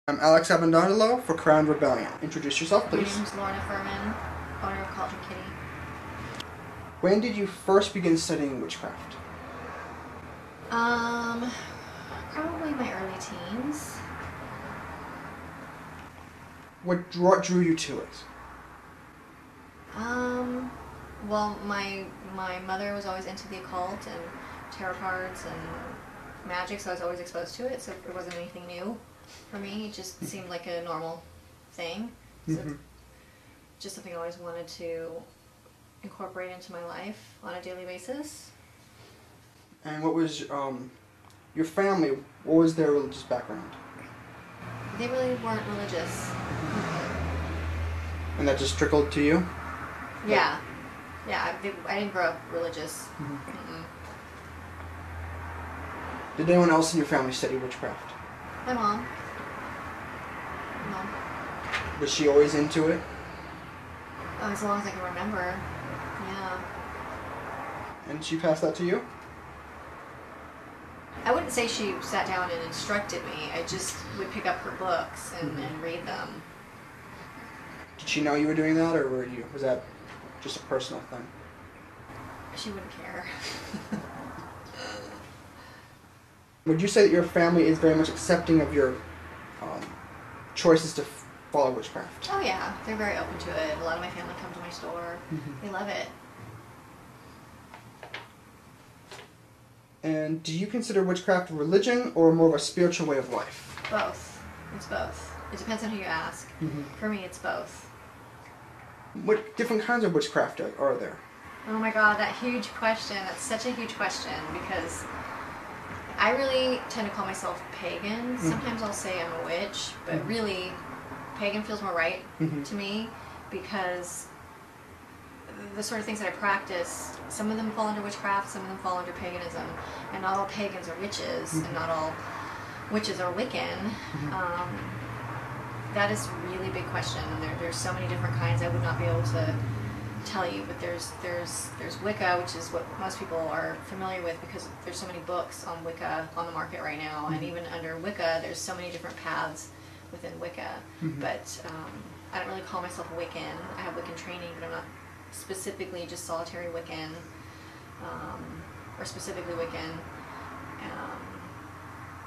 I'm Alex Abandondolo for Crown Rebellion. Introduce yourself, please. My name's Lorna Firman, owner of Cauldron Kitty. When did you first begin studying witchcraft? Probably my early teens. What drew you to it? Well, my mother was always into the occult and tarot cards and magic, so I was always exposed to it, so it wasn't anything new for me. It just seemed like a normal thing. So just something I always wanted to incorporate into my life on a daily basis. And what was your family, what was their religious background? They really weren't religious. And that just trickled to you? Yeah. Yeah, I didn't grow up religious. Did anyone else in your family study witchcraft? My mom. Was she always into it? Oh, as long as I can remember. Yeah. And she passed that to you? I wouldn't say she sat down and instructed me. I just would pick up her books and read them. Did she know you were doing that, or was that just a personal thing? She wouldn't care. Would you say that your family is very much accepting of your choices to follow witchcraft? Oh yeah, they're very open to it. A lot of my family come to my store. They love it. And do you consider witchcraft a religion or more of a spiritual way of life? Both. It's both. It depends on who you ask. For me, it's both. What different kinds of witchcraft are there? Oh my god, that huge question. That's such a huge question because I really tend to call myself pagan. Sometimes I'll say I'm a witch, but really pagan feels more right to me because the sort of things that I practice, some of them fall under witchcraft, some of them fall under paganism, and not all pagans are witches, and not all witches are Wiccan. That is a really big question, and there's so many different kinds I would not be able to tell you, but there's Wicca, which is what most people are familiar with because there's so many books on Wicca on the market right now, and even under Wicca there's so many different paths within Wicca, but I don't really call myself Wiccan. I have Wiccan training, but I'm not specifically just solitary Wiccan, or specifically Wiccan.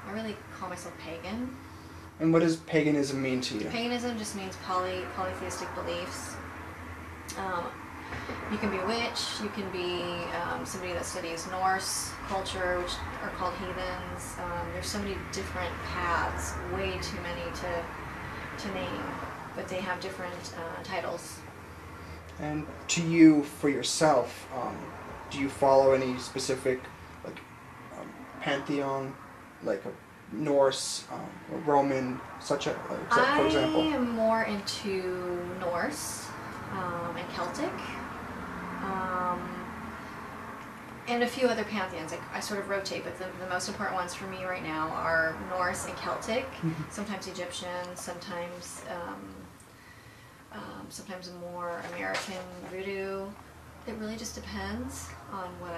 I really call myself pagan. And what does paganism mean to you? Paganism just means polytheistic beliefs. You can be a witch, you can be somebody that studies Norse culture, which are called heathens. There's so many different paths, way too many to name, but they have different titles. And to you, for yourself, do you follow any specific pantheon, like a Norse, or Roman, for example? I am more into Norse and Celtic, and a few other pantheons. I sort of rotate, but the most important ones for me right now are Norse and Celtic, sometimes Egyptian, sometimes sometimes more American voodoo. It really just depends on what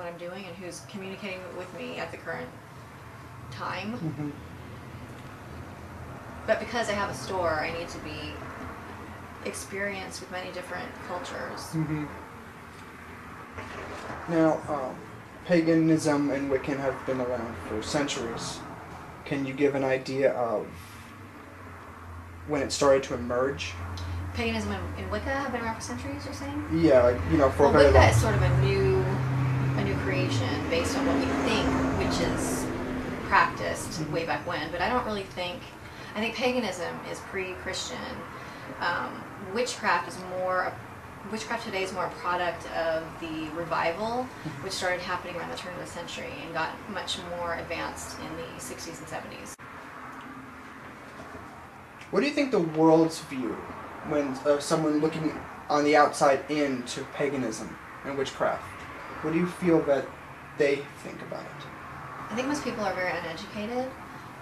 I'm doing and who's communicating with me at the current time. But because I have a store, I need to be experienced with many different cultures. Now, paganism and Wiccan have been around for centuries. Can you give an idea of when it started to emerge? Paganism and Wicca have been around for centuries, you're saying? Yeah, for a very long time. Wicca is sort of a new creation based on what we think witches practiced way back when, but I don't really think. I think paganism is pre-Christian. Witchcraft today is more a product of the revival, which started happening around the turn of the century and got much more advanced in the 60s and 70s. What do you think the world's view when someone looking on the outside in to paganism and witchcraft? What do you feel that they think about it? I think most people are very uneducated.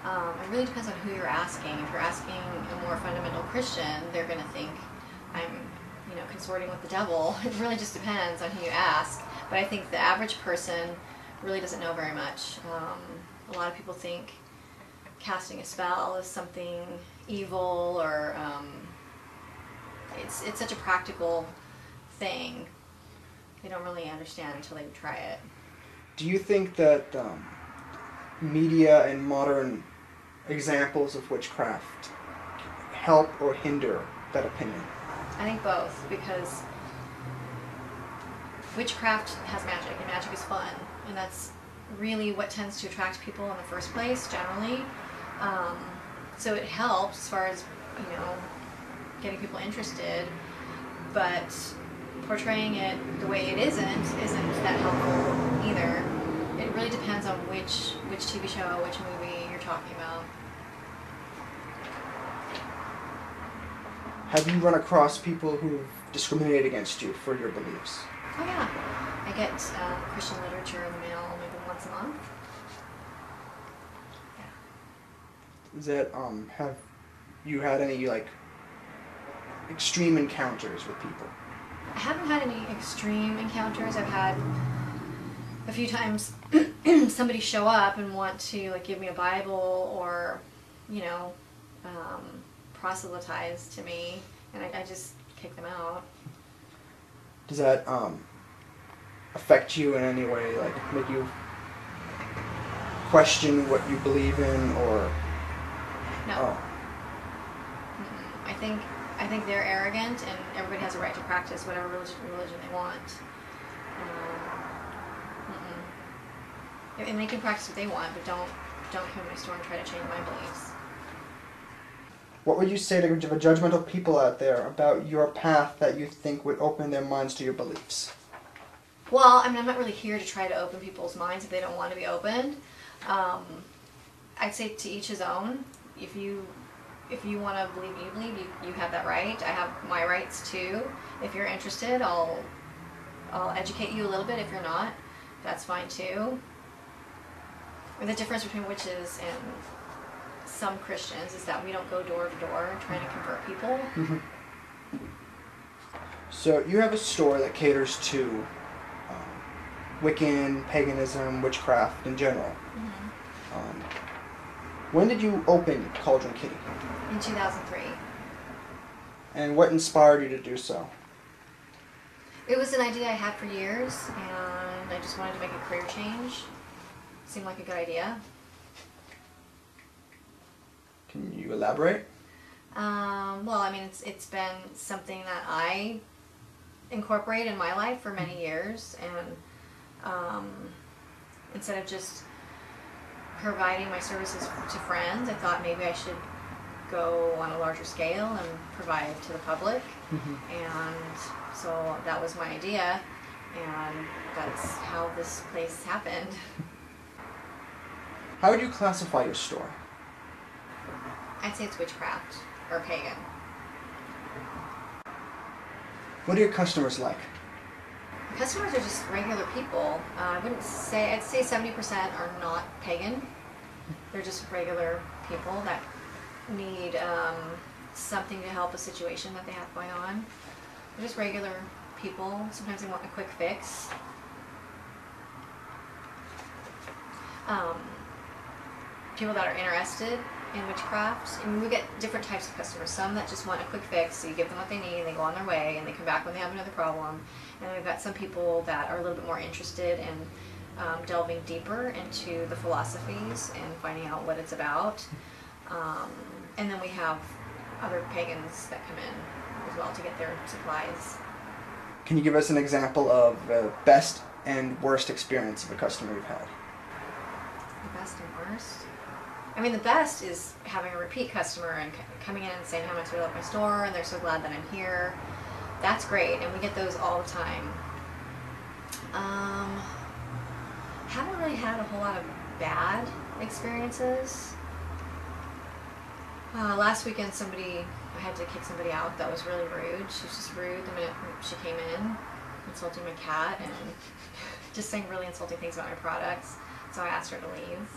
It really depends on who you're asking. If you're asking a more fundamental Christian, they're going to think I'm, consorting with the devil. It really just depends on who you ask. But I think the average person really doesn't know very much. A lot of people think casting a spell is something evil, or it's such a practical thing. They don't really understand until they try it. Do you think that media and modern examples of witchcraft help or hinder that opinion? I think both, because witchcraft has magic, and magic is fun, and that's really what tends to attract people in the first place, generally. So it helps as far as, getting people interested, but portraying it the way it isn't that helpful either. It really depends on which TV show, which movie you're talking about. Have you run across people who've discriminated against you for your beliefs? Oh yeah, I get Christian literature in the mail maybe once a month. Yeah. Is that have you had any extreme encounters with people? I haven't had any extreme encounters. I've had a few times somebody show up and want to give me a Bible, or proselytize to me, and I just kick them out. Does that affect you in any way, make you question what you believe in, or? No. Oh. I think they're arrogant, and everybody has a right to practice whatever religion they want. And they can practice what they want, but don't come to my store and try to change my beliefs. What would you say to the judgmental people out there about your path that you think would open their minds to your beliefs? Well, I'm not really here to try to open people's minds if they don't want to be opened. I'd say to each his own. If you want to believe what you believe, you have that right. I have my rights too. If you're interested, I'll educate you a little bit. If you're not, that's fine too. And the difference between witches and some Christians is that we don't go door to door trying to convert people. Mm-hmm. So you have a store that caters to Wiccan, paganism, witchcraft in general. Mm-hmm. When did you open Cauldron Kitty? In 2003. And what inspired you to do so? It was an idea I had for years, and I just wanted to make a career change. Seemed like a good idea. Can you elaborate? Well, I mean, it's been something that I incorporate in my life for many years, and instead of just providing my services to friends, I thought maybe I should go on a larger scale and provide to the public. Mm-hmm. And so that was my idea, and that's how this place happened. How would you classify your store? I'd say it's witchcraft or pagan. What are your customers like? Customers are just regular people. I'd say 70% are not pagan. They're just regular people that need something to help a situation that they have going on. They're just regular people. Sometimes they want a quick fix. People that are interested in witchcraft. And we get different types of customers. Some that just want a quick fix, so you give them what they need, and they go on their way, and they come back when they have another problem. And we've got some people that are a little bit more interested in delving deeper into the philosophies and finding out what it's about. And then we have other pagans that come in as well to get their supplies. Can you give us an example of the best and worst experience of a customer you've had? The best and worst? I mean, the best is having a repeat customer and coming in and saying how much they love my store and they're so glad that I'm here. That's great, and we get those all the time. Haven't really had a whole lot of bad experiences. Last weekend I had to kick somebody out that was really rude. She was just rude the minute she came in, insulting my cat and just saying really insulting things about my products. So I asked her to leave.